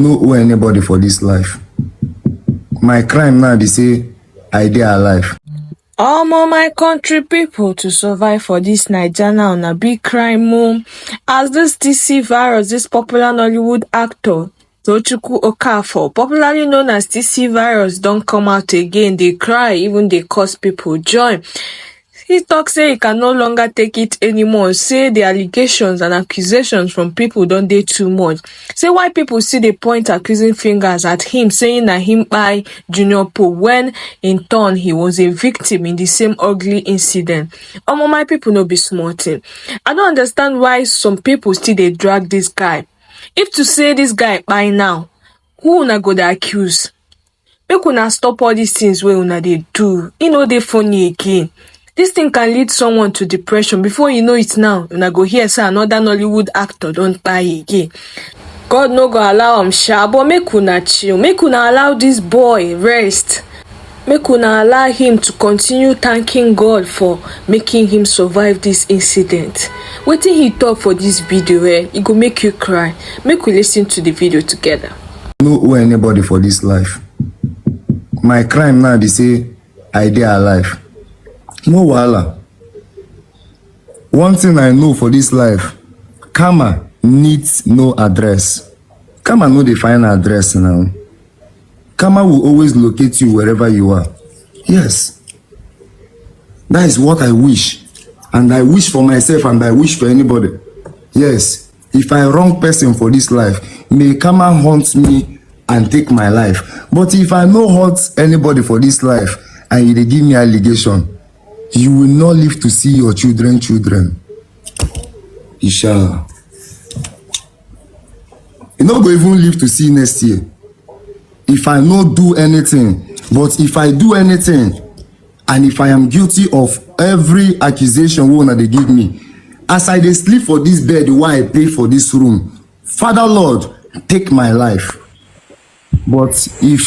No owe anybody for this life. My crime now, they say I dey alive. My country people, to survive for this naija now on a big crime as this Tc Virus, this popular Nollywood actor Okafor, popularly known as Tc Virus, don't come out again. They cry, even they cause people joy. He talks say he can no longer take it anymore. Say the allegations and accusations from people don't dey too much. Say why people see the point accusing fingers at him, saying that him by Junior Pope when in turn he was a victim in the same ugly incident. My people no be small thing. I don't understand why some people still they drag this guy. If to say this guy by now, who una go dey accuse? Make una stop all these things where una they do. They funny again. This thing can lead someone to depression. Before you know it now, una go hear say another Nollywood actor don't buy again. God no go allow him but make una chill. Make una allow this boy rest. Make una allow him to continue thanking God for making him survive this incident. Wetin he talk for this video, it go make you cry. Make we listen to the video together. No owe anybody for this life. My crime now, they say I dey alive. No wahala. One thing I know for this life, karma needs no address. Karma no dey find address now. Karma will always locate you wherever you are. Yes. That is what I wish. And I wish for myself and I wish for anybody. Yes. If I wrong person for this life, may karma haunt me and take my life. But if I no hurt anybody for this life and they give me allegation, you will not live to see your children. Inshallah. You not go even live to see next year. If I not do anything, but if I do anything, and if I am guilty of every accusation one they give me, as I dey sleep for this bed while I pay for this room, Father Lord, take my life. But if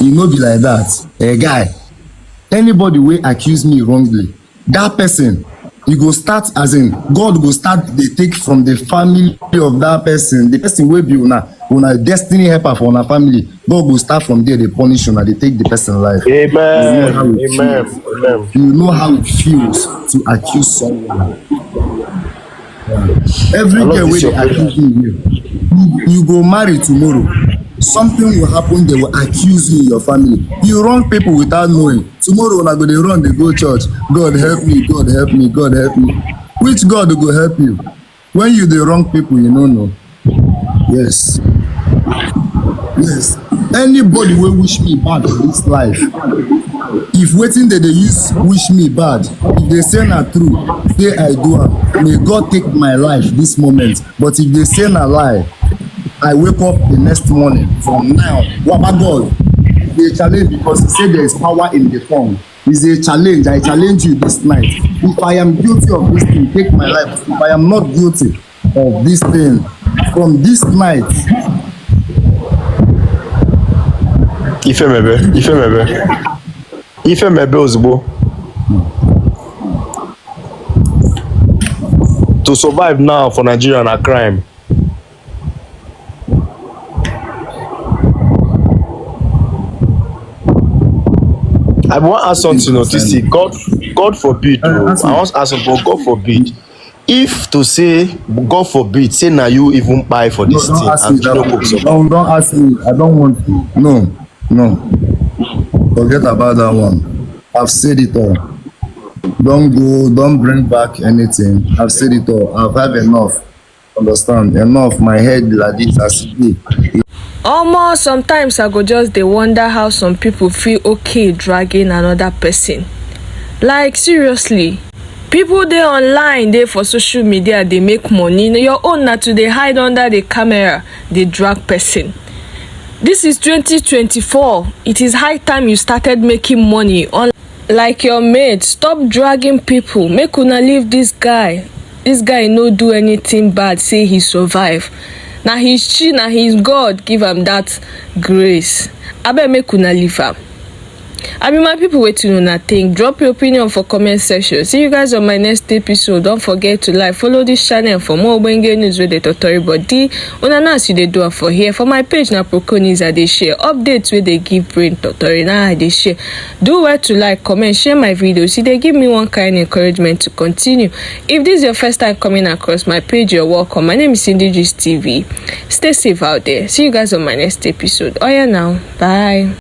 you no be like that, guy, anybody will accuse me wrongly, that person, you go start as in God go start they take from the family of that person, the person will be una destiny helper for una family. God go start from there, they punish una, they take the person life. Amen. You know how it feels to accuse someone. Every girl wey they accuse you go marry tomorrow. Something will happen, they will accuse you in your family. You wrong people without knowing. Tomorrow when I go they run, they go church. God help me, God help me, God help me. Which God will go help you? When you the wrong people, you don't know. Yes. Yes. Anybody will wish me bad in this life. If waiting that they use wish me bad, if they say not true, say I do it. May God take my life this moment. But if they say not lie, I wake up the next morning from now. What about God? It's a challenge because he said there is power in the tongue. It's a challenge. I challenge you this night. If I am guilty of this thing, take my life. If I am not guilty of this thing, from this night. Ife mebe ozugbo. To survive now for Nigeria na crime. I want to ask something, Tc. God forbid. I want to ask something, but God forbid. If to say, God forbid, say now you even buy for this thing and you don't ask me. I don't want to. No. Forget about that one. I've said it all. Don't bring back anything. I've said it all. I've had enough. Understand? Enough. My head like this as it. Sometimes I go just they wonder how some people feel okay dragging another person. Like seriously, people they online, they for social media, they make money. Your own not to they hide under the camera, they drag person. This is 2024. It is high time you started making money on like your mate. Stop dragging people. Make una leave this guy. This guy no do anything bad. Say he survive. Now he's chill, now he's God give him that grace. I bet make una leave him. I mean, my people waiting on a thing. Drop your opinion for comment section. See you guys on my next episode. Don't forget to like, follow this channel for more Wenge news with the tutorial body. Una now see they do it for here. For my page now, Proconis are they share updates where they give brain tutorial. Now they share. Do well to like, comment, share my videos. See they give me one kind of encouragement to continue. If this is your first time coming across my page, you're welcome. My name is Richest TV. Stay safe out there. See you guys on my next episode. Oh yeah, now bye.